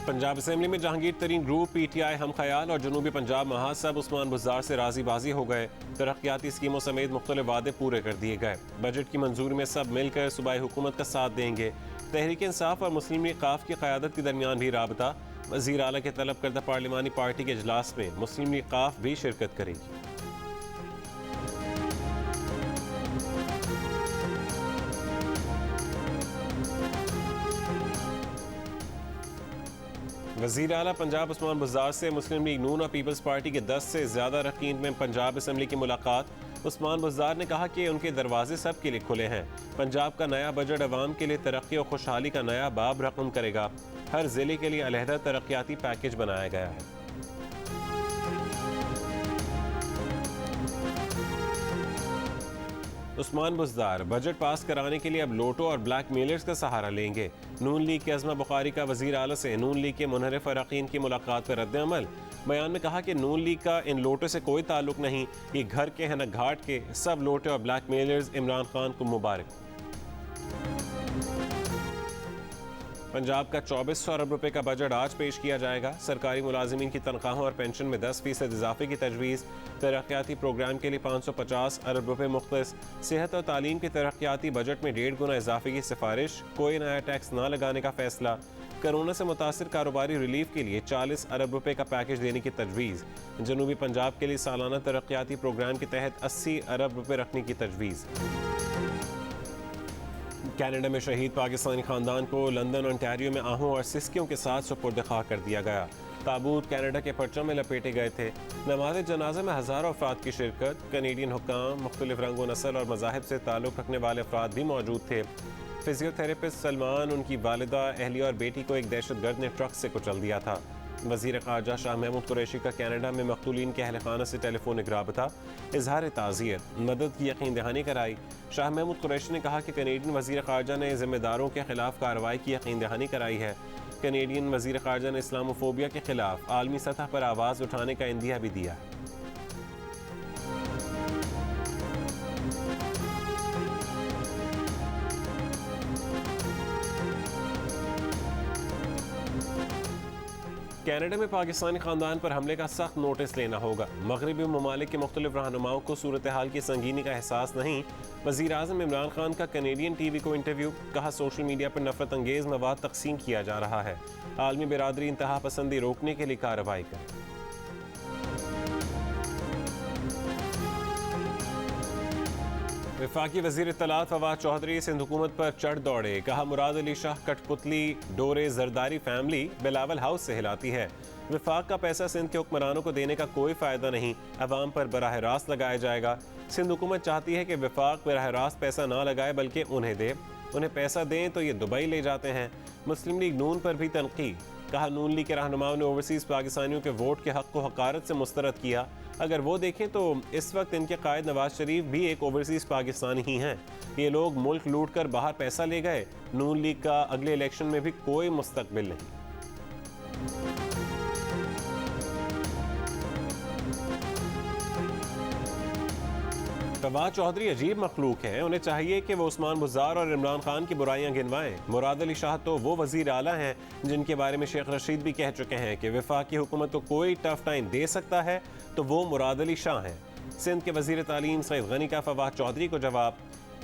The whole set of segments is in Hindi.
पंजाब असम्बली में जहांगीर तरीन ग्रुप, PTI, हम ख्याल और जनूबी पंजाब महासब उस्मान बुज़दार से राजी बाजी हो गए। तरक्याती स्कीमों समेत मुख्तलिफ वादे पूरे कर दिए गए। बजट की मंजूरी में सब मिलकर सूबाई हुकूमत का साथ देंगे। तहरीक इंसाफ और मुस्लिम लीग काफ की क़यादत के दरमियान भी राबता। वज़ीर आला के तलब करदा पार्लिमानी पार्टी के इजलास में मुस्लिम लीग काफ भी शिरकत करेगी। वज़ीर आला पंजाब उस्मान बुज़दार से मुस्लिम लीग नून और पीपल्स पार्टी के 10 से ज़्यादा अरकान में पंजाब असम्बली की मुलाकात। उस्मान बुज़दार ने कहा कि उनके दरवाजे सब के लिए खुले हैं। पंजाब का नया बजट अवाम के लिए तरक्की और खुशहाली का नया बाब रकम करेगा। हर ज़िले के लिए अलहदा तरक्याती पैकेज बनाया गया है। उस्मान बुज़दार बजट पास कराने के लिए अब लोटो और ब्लैक मेलर्स का सहारा लेंगे। नून लीग के अज़मा बुखारी का वज़ीर आला से नून लीग के मुनहरिफ अरकान की मुलाकात पर रद्द अमल। बयान में कहा कि नून लीग का इन लोटो से कोई ताल्लुक नहीं, ये घर के हैं न घाट के। सब लोटे और ब्लैक मेलर्स इमरान खान को मुबारक। पंजाब का 2400 अरब रुपए का बजट आज पेश किया जाएगा। सरकारी मुलाजिमीन की तनख्वाहों और पेंशन में 10% इजाफे की तजवीज़। तरक्याती प्रोग्राम के लिए 550 अरब रुपए मुख्तस। सेहत और तालीम के तरक्याती बजट में 1.5 गुना इजाफे की सिफारिश। कोई नया टैक्स ना लगाने का फैसला। कोरोना से मुतासिर कारोबारी रिलीफ के लिए 40 अरब रुपए का पैकेज देने की तजवीज़। जनूबी पंजाब के लिए सालाना तरक्याती प्रोग्राम के तहत 80 अरब रुपए रखने की तजवीज़। कनाडा में शहीद पाकिस्तानी खानदान को लंदन ओंटारियो में आहूं और सिस्कियों के साथ सुपुर्द खाक कर दिया गया। ताबूत कनाडा के परचम में लपेटे गए थे। नमाज जनाजा में हज़ारों अफराद की शिरकत। कनेडियन हुक्काम, मुख्तलिफ रंग व नस्ल और मज़ाहिब से ताल्लुक़ रखने वाले अफराद भी मौजूद थे। फिजियोथेरेपिस्ट सलमान, उनकी वालिदा, अहलिया और बेटी को एक दहशतगर्द ने ट्रक से कुचल दिया था। वज़ीर ख़ारजा शाह महमूद कुरैशी का कनाडा में मक़तूलीन के अहल खाना से टेलीफोनिक राबता। इजहार ताज़ियत, मदद की यकीन दहानी कराई। शाह महमूद कुरैशी ने कहा कि कनेडियन वज़ीर ख़ारजा ने ज़िम्मेदारों के खिलाफ कार्रवाई की यकीन दहानी कराई है। कनेडियन वज़ीर ख़ारजा ने इस्लामोफोबिया के खिलाफ आलमी सतह पर आवाज़ उठाने का इंदिया भी दिया है। कनाडा में पाकिस्तानी खानदान पर हमले का सख्त नोटिस लेना होगा। मगरबी ममालिक के मुख्तलिफ रहनुमाओं को सूरत हाल की संगीनी का एहसास नहीं। वज़ीर आज़म इमरान खान का कनेडियन TV को इंटरव्यू। कहा सोशल मीडिया पर नफरत अंगेज मवाद तकसीम किया जा रहा है। आलमी बिरादरी इंतहा पसंदी रोकने के लिए कार्रवाई करे। वफाकी वज़ीर इत्तलात फवाद चौधरी सिंध हुकूमत पर चढ़ दौड़े। कहा मुराद अली शाह कठपुतली डोरे जरदारी फैमिली बिलावल हाउस से हिलाती है। वफाक का पैसा सिंध के हुक्मरानों को देने का कोई फ़ायदा नहीं, अवाम पर बराह रास्त लगाया जाएगा। सिंध हुकूमत चाहती है कि वफाक बराह रास्त पैसा ना लगाए बल्कि उन्हें दे। उन्हें पैसा दें तो ये दुबई ले जाते हैं। मुस्लिम लीग नून पर भी तनकीद। कहा नून लीग के रहनुमाओं ने ओवरसीज़ पाकिस्तानियों के वोट के हक़ को हक़ारत से मुस्तरद किया। अगर वो देखें तो इस वक्त इनके कायद नवाज शरीफ भी एक ओवरसीज़ पाकिस्तानी ही हैं। ये लोग मुल्क लूट कर बाहर पैसा ले गए। नून लीग का अगले इलेक्शन में भी कोई मुस्तकबिल नहीं। फवाद चौधरी अजीब मखलूक हैं। उन्हें चाहिए कि वो उस्मान बुज़दार और इमरान खान की बुराइयां गिनवाएं। मुराद अली शाह तो वो वज़ीर आला हैं जिनके बारे में शेख रशीद भी कह चुके हैं कि वफाकी हुकूमत को कोई टफ टाइम दे सकता है तो वो मुराद अली शाह हैं। सिंध के वज़ीर तालीम सईद गनी का फवाद चौधरी को जवाब।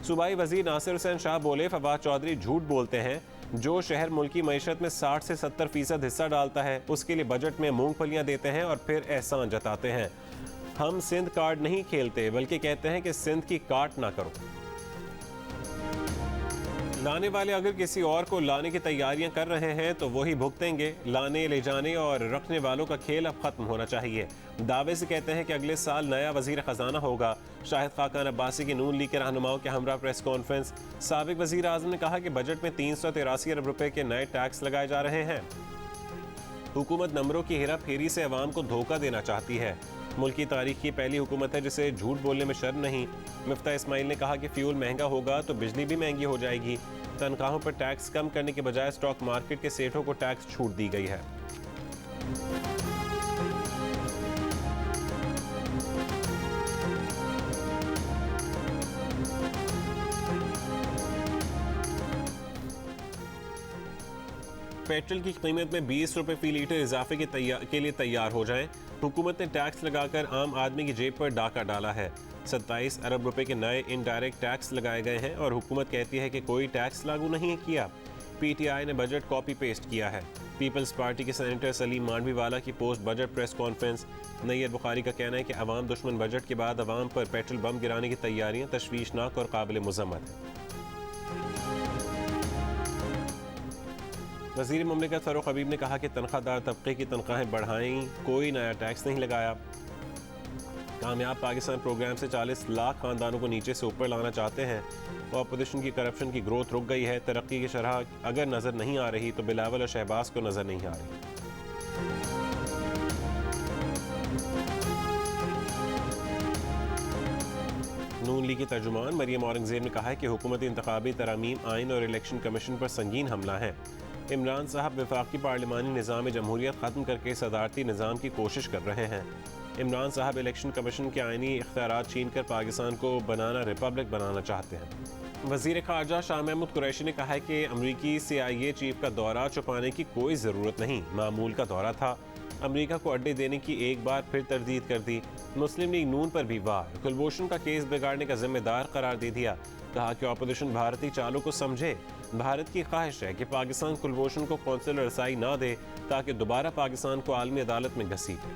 सूबाई वज़ीर नासिर हुसैन शाह बोले फवाद चौधरी झूठ बोलते हैं। जो शहर मुल्की मईशत में 60 से 70% हिस्सा डालता है उसके लिए बजट में मूंगफलियाँ देते हैं और फिर एहसान जताते हैं। हम सिंध कार्ड नहीं खेलते बल्कि कहते हैं कि सिंध की काट ना करो। लाने वाले अगर किसी और को लाने की तैयारियां कर रहे हैं तो वही भुगतेंगे। लाने ले जाने और रखने वालों का खेल अब खत्म होना चाहिए। दावे से कहते हैं कि अगले साल नया वजीर खजाना होगा। शाहिद खाकान अब्बासी की नून लीग के रहनुमाओं के हमरा प्रेस कॉन्फ्रेंस। साबिक वजीर आजम ने कहा कि बजट में 383 अरब रुपए के नए टैक्स लगाए जा रहे हैं। हुकूमत नंबरों की हेरा फेरी से अवाम को धोखा देना चाहती है। मुल्की तारीख की पहली हुकूमत है जिसे झूठ बोलने में शर्म नहीं। मिफ्ता इस्माइल ने कहा कि फ्यूल महंगा होगा तो बिजली भी महंगी हो जाएगी। तनख्वाहों पर टैक्स कम करने के बजाय स्टॉक मार्केट के सेठों को टैक्स छूट दी गई है। पेट्रोल की कीमत में 20 रुपये फी लीटर इजाफे के लिए तैयार हो जाएं। हुकूमत ने टैक्स लगाकर आम आदमी की जेब पर डाका डाला है। 27 अरब रुपए के नए इनडायरेक्ट टैक्स लगाए गए हैं और हुकूमत कहती है कि कोई टैक्स लागू नहीं किया। पीटीआई ने बजट कॉपी पेस्ट किया है। पीपल्स पार्टी के सेनेटर सलीम मांडवीवाला की post budget press conference. Nayyar Bukhari का कहना है कि अवाम दुश्मन बजट के बाद अवाम पर पेट्रोल बम गिराने की तैयारियां तशवीशनाक और काबिल मुज़म्मत है। वज़ीर मुमलिकत फ़ारूक हबीब ने कहा कि तनख्वाहदार तबके की तनख्वाहें बढ़ाई, कोई नया टैक्स नहीं लगाया। कामयाब पाकिस्तान प्रोग्राम से 40 लाख खानदानों को नीचे से ऊपर लाना चाहते हैं। अपोजिशन की करप्शन की ग्रोथ रुक गई है। तरक्की की शरह अगर नज़र नहीं आ रही तो बिलावल और शहबाज को नज़र नहीं आ रही। नून लीग की तर्जुमान मरियम औरंगजेब ने कहा है कि हुकूमती इंतखाबी तरामीम आइन और इलेक्शन कमीशन पर संगीन हमला है। इमरान साहब वफाकी पार्लिमानी निज़ाम जमहूरियत ख़त्म करके सदारती निज़ाम की कोशिश कर रहे हैं। इमरान साहब इलेक्शन कमीशन के आइनी इख्तियारात छीन कर पाकिस्तान को बनाना रिपब्लिक बनाना चाहते हैं। वज़ीर ख़ारजा शाह महमूद कुरैशी ने कहा है कि अमरीकी CIA चीफ का दौरा छुपाने की कोई ज़रूरत नहीं, मामूल का दौरा था। अमरीका को अड्डे देने की एक बार फिर तरदीद कर दी। मुस्लिम लीग नून पर भी वार, कुलभूषण का केस बिगाड़ने का जिम्मेदार करार दे दिया। कहा कि अपोजिशन भारतीय चालों को समझे। भारत की ख्वाहिश है कि पाकिस्तान कुलभूषण को कौंसिलर रसाई ना दे ताकि दोबारा पाकिस्तान को आलमी अदालत में घसीटे।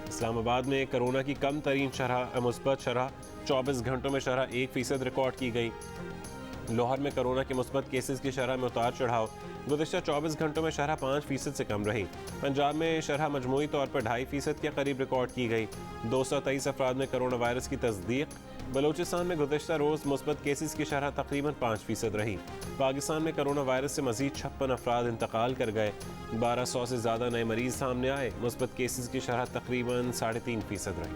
इस्लामाबाद में कोरोना की कम तरीन शरह मुस्बत शरह 24 घंटों में शरह 1% रिकॉर्ड की गई। लाहौर में कोरोना के मुस्बत केसेस की शरह में उतार चढ़ाव, गुज़िश्ता 24 घंटों में शरह 5% से कम रही। पंजाब में शरह मजमूई तौर पर 2.5% के करीब रिकॉर्ड की गई। 223 अफराद में कोरोना वायरस की तस्दीक। बलूचिस्तान में गुज़िश्ता रोज़ मुस्बत केसेस की शरह तकरीबन 5% रही। पाकिस्तान में कोरोना वायरस से मजीद 56 अफराद इंतकाल कर गए। 1200 से ज़्यादा नए मरीज सामने आए। मुस्बत केसेस की शरह तकरीबन 3.5% रही।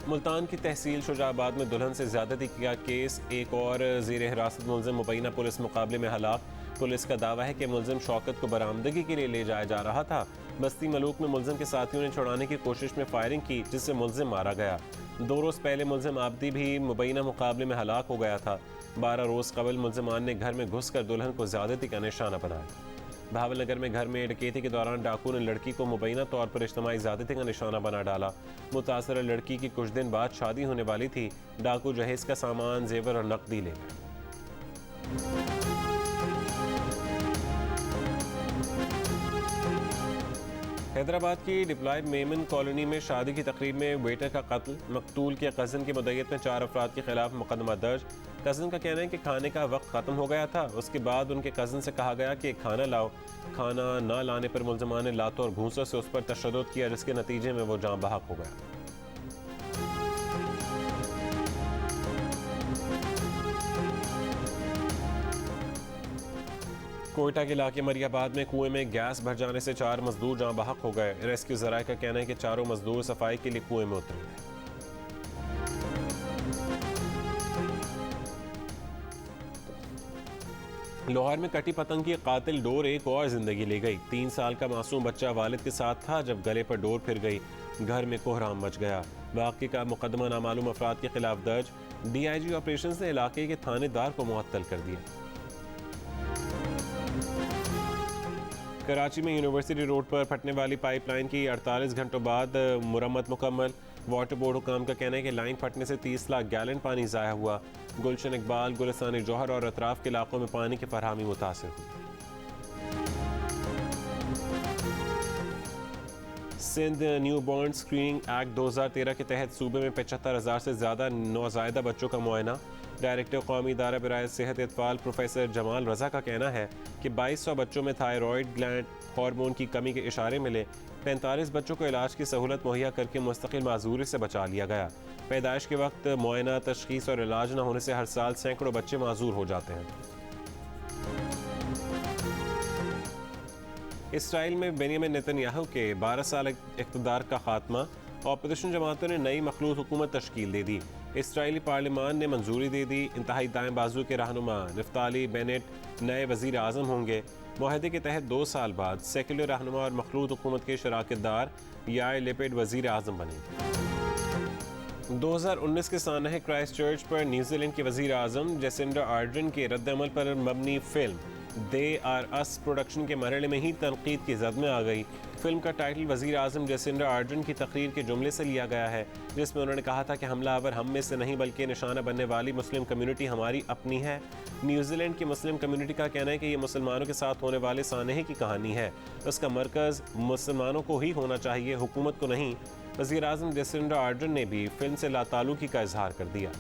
मुल्तान की तहसील शुजाबाद में दुल्हन से ज़्यादती का केस, एक और ज़ेर हिरासत मुलज़िम मुबैना पुलिस मुकाबले में हलाक। पुलिस का दावा है कि मुलज़िम शौकत को बरामदगी के लिए ले जाया जा रहा था। बस्ती मलूक में मुलज़िम के साथियों ने छुड़ाने की कोशिश में फायरिंग की, जिससे मुलज़िम मारा गया। 2 रोज़ पहले मुलज़िम आबदी भी मुबैना मुकाबले में हलाक हो गया था। 12 रोज़ कबल मुलज़िमान ने घर में घुस कर दुल्हन को ज़्यादती का निशाना बनाया। भावलनगर में घर में डकैती के दौरान डाकू ने लड़की को मुबैना तौर पर इज्तिमाई ज़्यादती का निशाना बना डाला। मुतासरा लड़की की कुछ दिन बाद शादी होने वाली थी। डाकू जहेज का सामान, जेवर और नकदी ले गए। हैदराबाद की डिप्लॉयड मेमन कॉलोनी में शादी की तकरीब में वेटर का कत्ल। मकतूल के कज़न की मुद्दत में 4 अफराद के खिलाफ मुकदमा दर्ज। कज़न का कहना है कि खाने का वक्त ख़त्म हो गया था। उसके बाद उनके कज़न से कहा गया कि खाना लाओ। खाना ना लाने पर मुलज़मान ने लातों और घूंसों से उस पर तशद्दुद किया, जिसके नतीजे में वो जाँ बहक हो गया। कोयटा के इलाके मरियाबाद में कुएं में गैस भर जाने से 4 मजदूर जाँ बहक हो गए। रेस्क्यू ज़राए का कहना है कि चारों मजदूर सफाई के लिए कुएं में उतरे थे। लाहौर में कटी पतंग की कातिल डोर एक और जिंदगी ले गई। 3 साल का मासूम बच्चा वालिद के साथ था जब गले पर डोर फिर गई। घर में कोहराम मच गया। वाक़ई का मुकदमा नामालूम अफराद के खिलाफ दर्ज। DIG ऑपरेशंस ने इलाके के थानेदार को मुअत्तल कर दिया। कराची में यूनिवर्सिटी रोड पर फटने वाली पाइपलाइन की 48 घंटों बाद मुरम्मत मुकम्मल। वाटर बोर्ड हुकाम का कहना है कि लाइन फटने से 30 लाख गैलन पानी ज़ाया हुआ। गुलशन इकबाल, गुलिस्तान जौहर और अतराफ के इलाकों में पानी की फरहमी मुतासिर हुई। Sindh newborn screening act 2013 के तहत सूबे में 75,000 से ज़्यादा नौज़ायदा बच्चों का मुआयना। डायरेक्टर कौमी इदारा बराए सेहत इत्फाल प्रोफेसर जमाल रज़ा का कहना है कि 2200 बच्चों में थायराइड ग्लैंड हार्मोन की कमी के इशारे मिले। 45 बच्चों को इलाज की सहूलत मुहैया करके मुस्तकिल माजूरी से बचा लिया गया। पैदाइश के वक्त मुआयना, तशखीस और इलाज न होने से हर साल सैकड़ों बच्चे माजूर हो जाते हैं। इसराइल में बेनियामिन नेतन्याहू के 12 साल इक़्तिदार का खात्मा। अपोजिशन जमातों ने नई मखलूत हुकूमत तश्कील दे दी। इसराइली पार्लिमान ने मंजूरी दे दी। इंतहाई दाएं बाजू के रहनुमा नफ्ताली बेनेट नए वज़ीर आज़म होंगे। मुआहदे के तहत 2 साल बाद सेकुलर रहनुमा और मखलूत हुकूमत के शराकतदार यार लिपिड वज़ीर आज़म बनेंगे। 2019 के सानहे क्राइस्ट चर्च पर न्यूजीलैंड के वजीर आजम जेसिंडा आर्डर्न के रद्दअमल पर मबनी film they are us production के मरहले में ही तनकीद की जद में आ गई। फिल्म का टाइटल वजीर आजम जेसिंडा आर्डर्न की तकरीर के जुमले से लिया गया है, जिसमें उन्होंने कहा था कि हमलावर हम में से नहीं बल्कि निशाना बनने वाली मुस्लिम कम्युनिटी हमारी अपनी है। न्यूजीलैंड की मुस्लिम कम्युनिटी का कहना है कि ये मुसलमानों के साथ होने वाले सानहे की कहानी है, उसका मरकज़ मुसलमानों को ही होना चाहिए, हुकूमत को नहीं। वज़ीर आज़म जेसिंडा आर्डर्न ने भी फिल्म से लाताल्लुकी का इजहार कर दिया।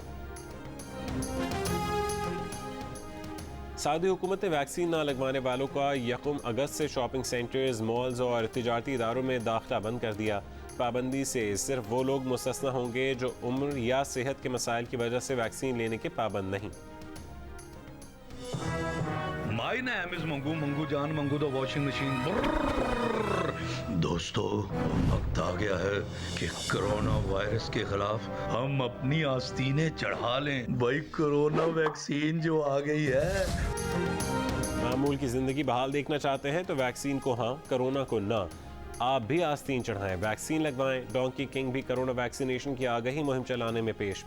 सऊदी हुकूमत ने वैक्सीन ना लगवाने वालों का 1 अगस्त से शॉपिंग सेंटर्स, मॉल्स और तिजारती इदारों में दाखिला बंद कर दिया। पाबंदी से सिर्फ वो लोग मुस्तस्ना होंगे जो उम्र या सेहत के मसाइल की वजह से वैक्सीन लेने के पाबंद नहीं। My name is Mangu Mangu जान मंगू द वॉशिंग मशीन। दोस्तों, वक्त आ गया है कि कोरोना वायरस के खिलाफ हम अपनी आस्तीनें चढ़ा लें। भाई कोरोना वैक्सीन जो आ गई है। मामूल की जिंदगी बहाल देखना चाहते हैं तो वैक्सीन को हाँ, कोरोना को ना। आप भी आस्तीन चढ़ाएं, वैक्सीन लगवाएं। डोंकी किंग भी कोरोना वैक्सीनेशन की आगाही मुहिम चलाने में पेश।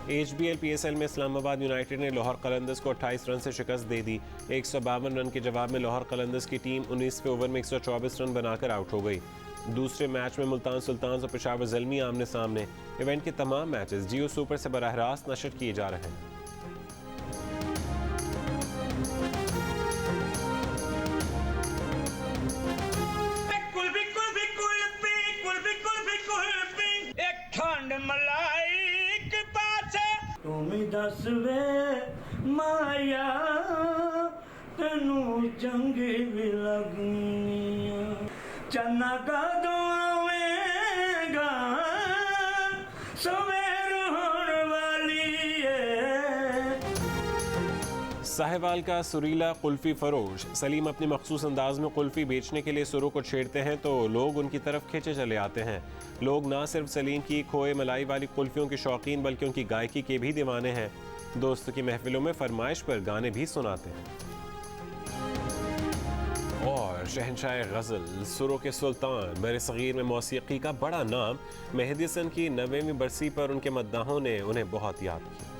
HBL PSL में इस्लामाबाद यूनाइटेड ने लाहौर कलंदर्स को 28 रन से शिकस्त दे दी। 152 रन के जवाब में लाहौर कलंदर्स की टीम 19वें ओवर में 124 रन बनाकर आउट हो गई। दूसरे मैच में मुल्तान सुल्तान और पेशावर ज़ल्मी आमने सामने। इवेंट के तमाम मैचेस जियो सुपर से बराह रास्त नशर किए जा रहे हैं। दस वे माया तेनू चंगी भी लगनी चन्ना का दुआवेगा सवेर होने वाली है। साहिवाल का सुरीला कुल्फी फरोश सलीम अपने मखसूस अंदाज में कुल्फी बेचने के लिए सुरों को छेड़ते हैं तो लोग उनकी तरफ खींचे चले आते हैं। लोग ना सिर्फ सलीम की खोए मलाई वाली कुल्फियों के शौकीन बल्कि उनकी गायकी के भी दीवाने हैं। दोस्तों की महफिलों में फरमाइश पर गाने भी सुनाते हैं। और शहंशाह गज़ल सुरों के सुल्तान बर सगीर में मौसीकी का बड़ा नाम मेहदी हसन की 90वीं बरसी पर उनके मद्दाहों ने उन्हें बहुत याद किया।